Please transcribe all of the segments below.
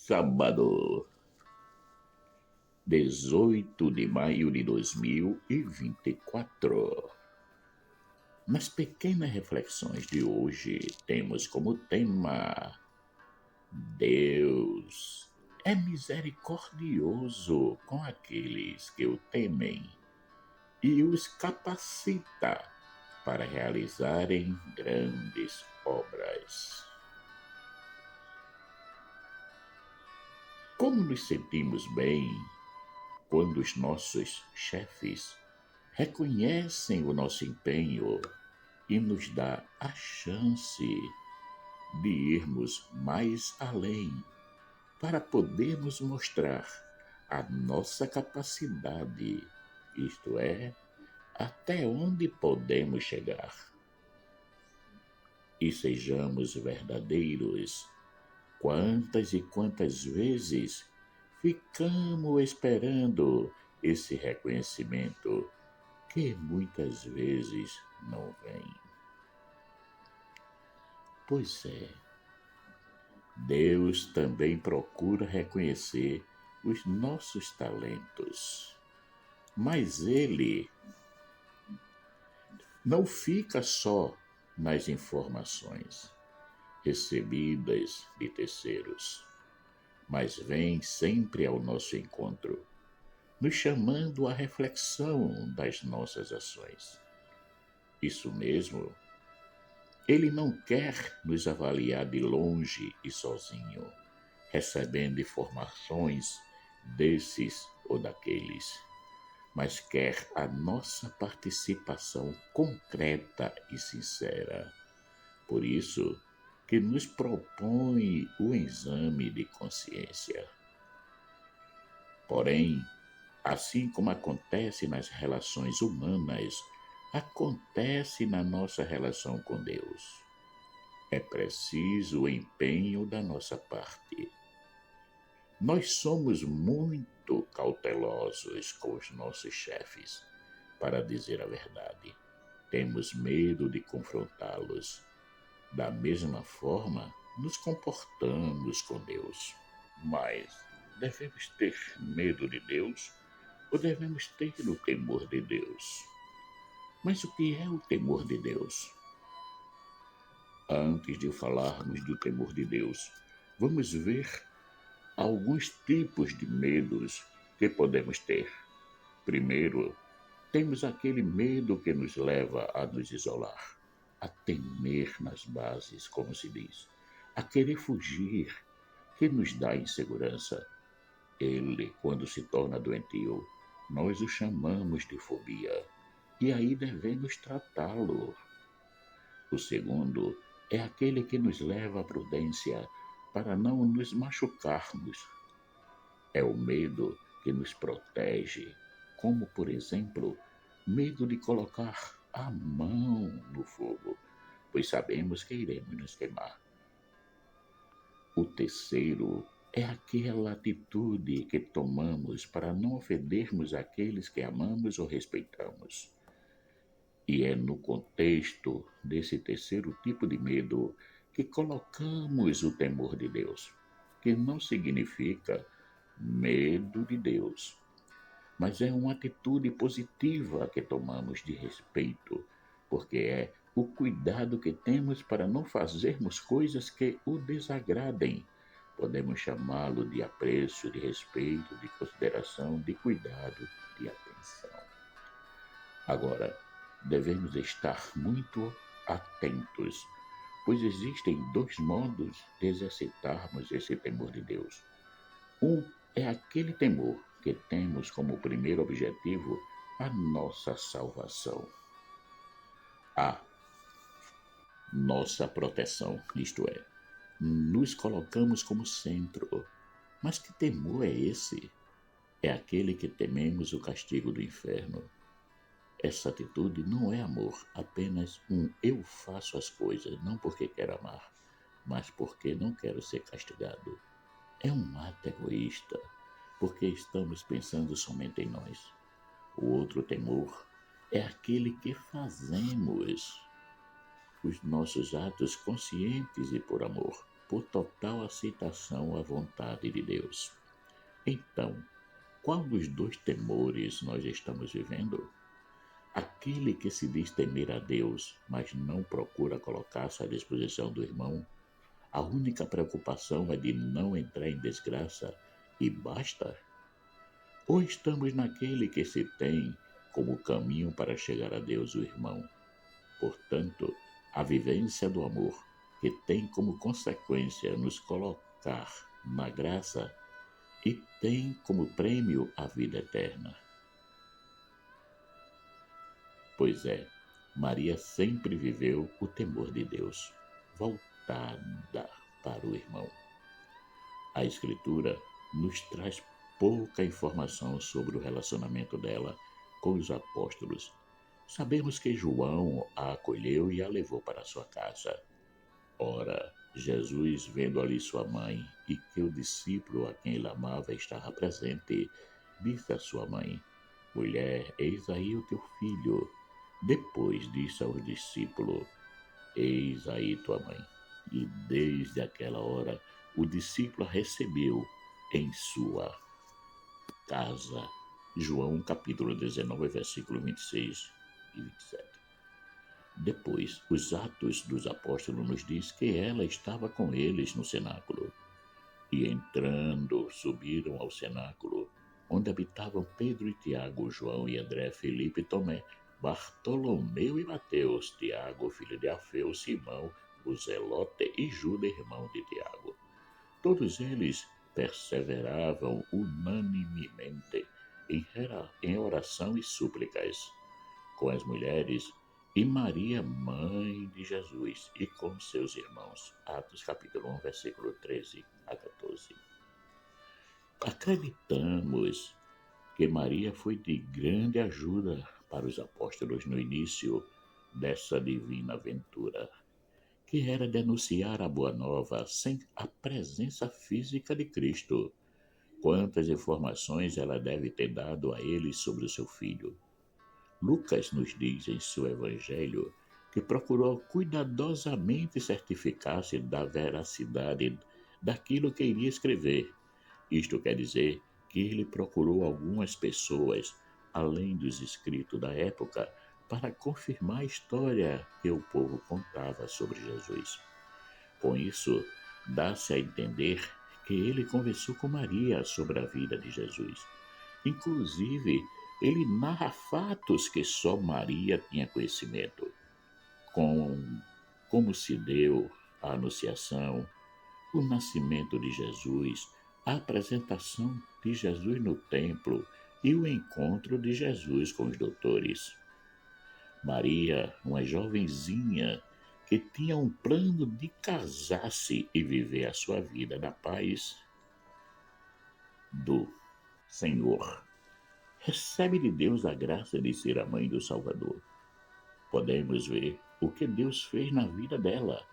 Sábado, 18 de maio de 2024. Nas pequenas reflexões de hoje, temos como tema: Deus é misericordioso com aqueles que o temem e os capacita para realizarem grandes obras. Como nos sentimos bem quando os nossos chefes reconhecem o nosso empenho e nos dá a chance de irmos mais além para podermos mostrar a nossa capacidade, isto é, até onde podemos chegar. E sejamos verdadeiros. Quantas e quantas vezes ficamos esperando esse reconhecimento que muitas vezes não vem? Pois é, Deus também procura reconhecer os nossos talentos, mas Ele não fica só nas informações recebidas de terceiros, mas vem sempre ao nosso encontro, nos chamando à reflexão das nossas ações. Isso mesmo, Ele não quer nos avaliar de longe e sozinho, recebendo informações desses ou daqueles, mas quer a nossa participação concreta e sincera. Por isso que nos propõe o exame de consciência. Porém, assim como acontece nas relações humanas, acontece na nossa relação com Deus. É preciso o empenho da nossa parte. Nós somos muito cautelosos com os nossos chefes, para dizer a verdade. Temos medo de confrontá-los. Da mesma forma, nos comportamos com Deus. Mas devemos ter medo de Deus ou devemos ter o temor de Deus? Mas o que é o temor de Deus? Antes de falarmos do temor de Deus, vamos ver alguns tipos de medos que podemos ter. Primeiro, temos aquele medo que nos leva a nos isolar, a temer nas bases, como se diz, a querer fugir, que nos dá insegurança. Ele, quando se torna doentio, nós o chamamos de fobia, e aí devemos tratá-lo. O segundo é aquele que nos leva à prudência para não nos machucarmos. É o medo que nos protege, como, por exemplo, medo de colocar a mão no fogo, pois sabemos que iremos nos queimar. O terceiro é aquela atitude que tomamos para não ofendermos aqueles que amamos ou respeitamos. E é no contexto desse terceiro tipo de medo que colocamos o temor de Deus, que não significa medo de Deus, mas é uma atitude positiva que tomamos de respeito, porque é o cuidado que temos para não fazermos coisas que o desagradem. Podemos chamá-lo de apreço, de respeito, de consideração, de cuidado, de atenção. Agora, devemos estar muito atentos, pois existem dois modos de exercitarmos esse temor de Deus. Um é aquele temor que temos como primeiro objetivo a nossa salvação, a nossa proteção, isto é, nos colocamos como centro. Mas que temor é esse? É aquele que tememos o castigo do inferno. Essa atitude não é amor, apenas um eu faço as coisas não porque quero amar, mas porque não quero ser castigado. É um ato egoísta, porque estamos pensando somente em nós. O outro temor é aquele que fazemos os nossos atos conscientes e por amor. por total aceitação à vontade de Deus. Então, qual dos dois temores nós estamos vivendo? Aquele que se diz temer a Deus, mas não procura colocar-se à disposição do irmão, a única preocupação é de não entrar em desgraça e basta? Ou estamos naquele que se tem como caminho para chegar a Deus o irmão? Portanto, a vivência do amor, que tem como consequência nos colocar na graça e tem como prêmio a vida eterna. Pois é, Maria sempre viveu o temor de Deus, voltada para o irmão. A Escritura nos traz pouca informação sobre o relacionamento dela com os apóstolos. Sabemos que João a acolheu e a levou para sua casa. Ora, Jesus, vendo ali sua mãe e que o discípulo a quem ele amava estava presente, disse à sua mãe: Mulher, eis aí o teu filho. Depois disse ao discípulo: Eis aí tua mãe. E desde aquela hora o discípulo a recebeu em sua casa. João capítulo 19, versículo 26 e 27. Depois, os Atos dos Apóstolos nos diz que ela estava com eles no cenáculo. E entrando, subiram ao cenáculo, onde habitavam Pedro e Tiago, João e André, Filipe e Tomé, Bartolomeu e Mateus, Tiago, filho de Alfeu, Simão, o Zelote e Judas, irmão de Tiago. Todos eles perseveravam unanimemente em oração e súplicas com as mulheres e Maria, mãe de Jesus, e com seus irmãos. Atos capítulo 1, versículo 13 a 14. Acreditamos que Maria foi de grande ajuda para os apóstolos no início dessa divina aventura, que era denunciar a Boa Nova sem a presença física de Cristo. Quantas informações ela deve ter dado a eles sobre o seu filho. Lucas nos diz em seu evangelho que procurou cuidadosamente certificar-se da veracidade daquilo que iria escrever. Isto quer dizer que ele procurou algumas pessoas, além dos escritos da época, para confirmar a história que o povo contava sobre Jesus. Com isso, dá-se a entender que ele conversou com Maria sobre a vida de Jesus. Inclusive, ele narra fatos que só Maria tinha conhecimento, como se deu a anunciação, o nascimento de Jesus, a apresentação de Jesus no templo e o encontro de Jesus com os doutores. Maria, uma jovenzinha que tinha um plano de casar-se e viver a sua vida na paz do Senhor, recebe de Deus a graça de ser a mãe do Salvador. Podemos ver o que Deus fez na vida dela,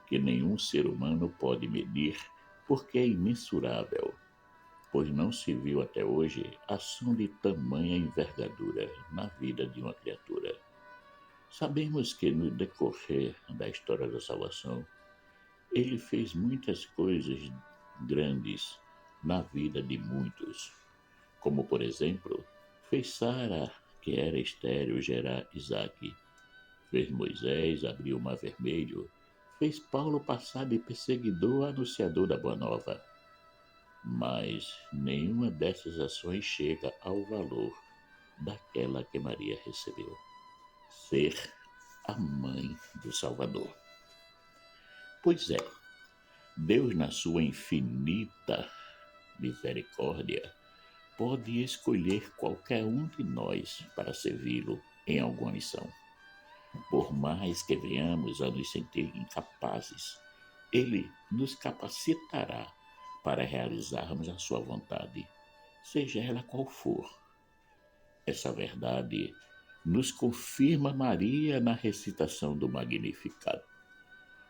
que nenhum ser humano pode medir, porque é imensurável, pois não se viu até hoje ação de tamanha envergadura na vida de uma criatura. Sabemos que no decorrer da história da salvação, ele fez muitas coisas grandes na vida de muitos, como por exemplo, fez Sara, que era estéril, gerar Isaque, fez Moisés abrir o mar vermelho, fez Paulo passar de perseguidor a anunciador da Boa Nova. Mas nenhuma dessas ações chega ao valor daquela que Maria recebeu, ser a mãe do Salvador. Pois é, Deus, na sua infinita misericórdia, pode escolher qualquer um de nós para servi-lo em alguma missão. Por mais que venhamos a nos sentir incapazes, ele nos capacitará para realizarmos a sua vontade, seja ela qual for. Essa verdade nos confirma Maria na recitação do Magnificat.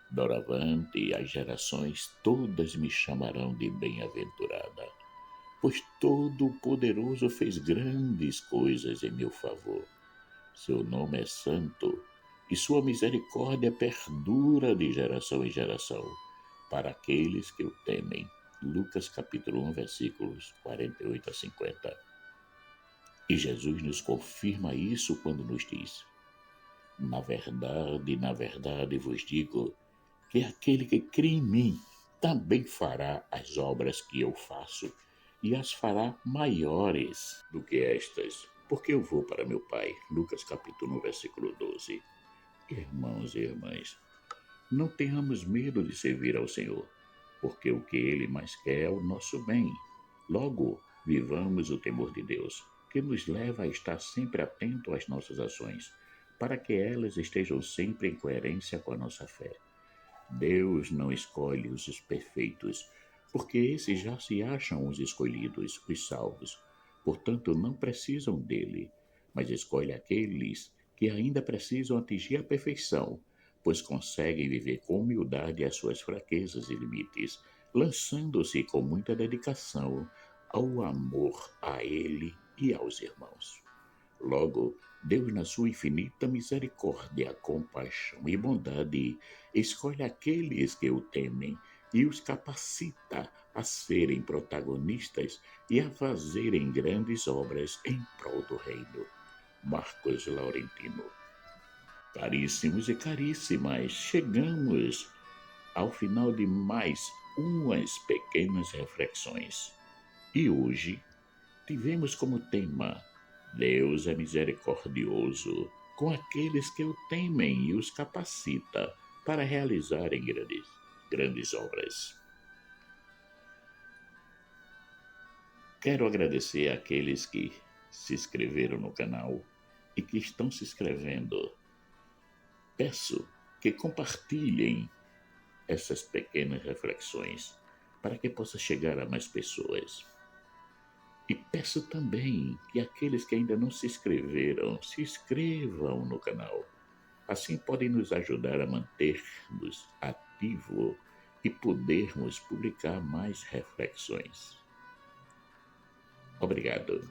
Doravante as gerações todas me chamarão de bem-aventurada, pois Todo-Poderoso fez grandes coisas em meu favor. Seu nome é santo, e sua misericórdia perdura de geração em geração, para aqueles que o temem. Lucas capítulo 1, versículos 48 a 50. E Jesus nos confirma isso quando nos diz: na verdade vos digo que aquele que crê em mim também fará as obras que eu faço, e as fará maiores do que estas, porque eu vou para meu Pai. Lucas capítulo 1, versículo 12. Irmãos e irmãs, não tenhamos medo de servir ao Senhor, porque o que Ele mais quer é o nosso bem. Logo, vivamos o temor de Deus, que nos leva a estar sempre atento às nossas ações, para que elas estejam sempre em coerência com a nossa fé. Deus não escolhe os perfeitos, porque esses já se acham os escolhidos, os salvos. Portanto, não precisam dele, mas escolhe aqueles que ainda precisam atingir a perfeição, pois conseguem viver com humildade as suas fraquezas e limites, lançando-se com muita dedicação ao amor a ele e aos irmãos. Logo, Deus, na sua infinita misericórdia, compaixão e bondade, escolhe aqueles que o temem e os capacita a serem protagonistas e a fazerem grandes obras em prol do reino. Marcos Laurentino. Caríssimos e caríssimas, chegamos ao final de mais umas pequenas reflexões. E hoje tivemos como tema: Deus é misericordioso com aqueles que o temem e os capacita para realizarem grandes obras. Quero agradecer àqueles que se inscreveram no canal e que estão se inscrevendo. Peço que compartilhem essas pequenas reflexões para que possa chegar a mais pessoas. E peço também que aqueles que ainda não se inscreveram, se inscrevam no canal. Assim podem nos ajudar a manter-nos ativos e podermos publicar mais reflexões. Obrigado.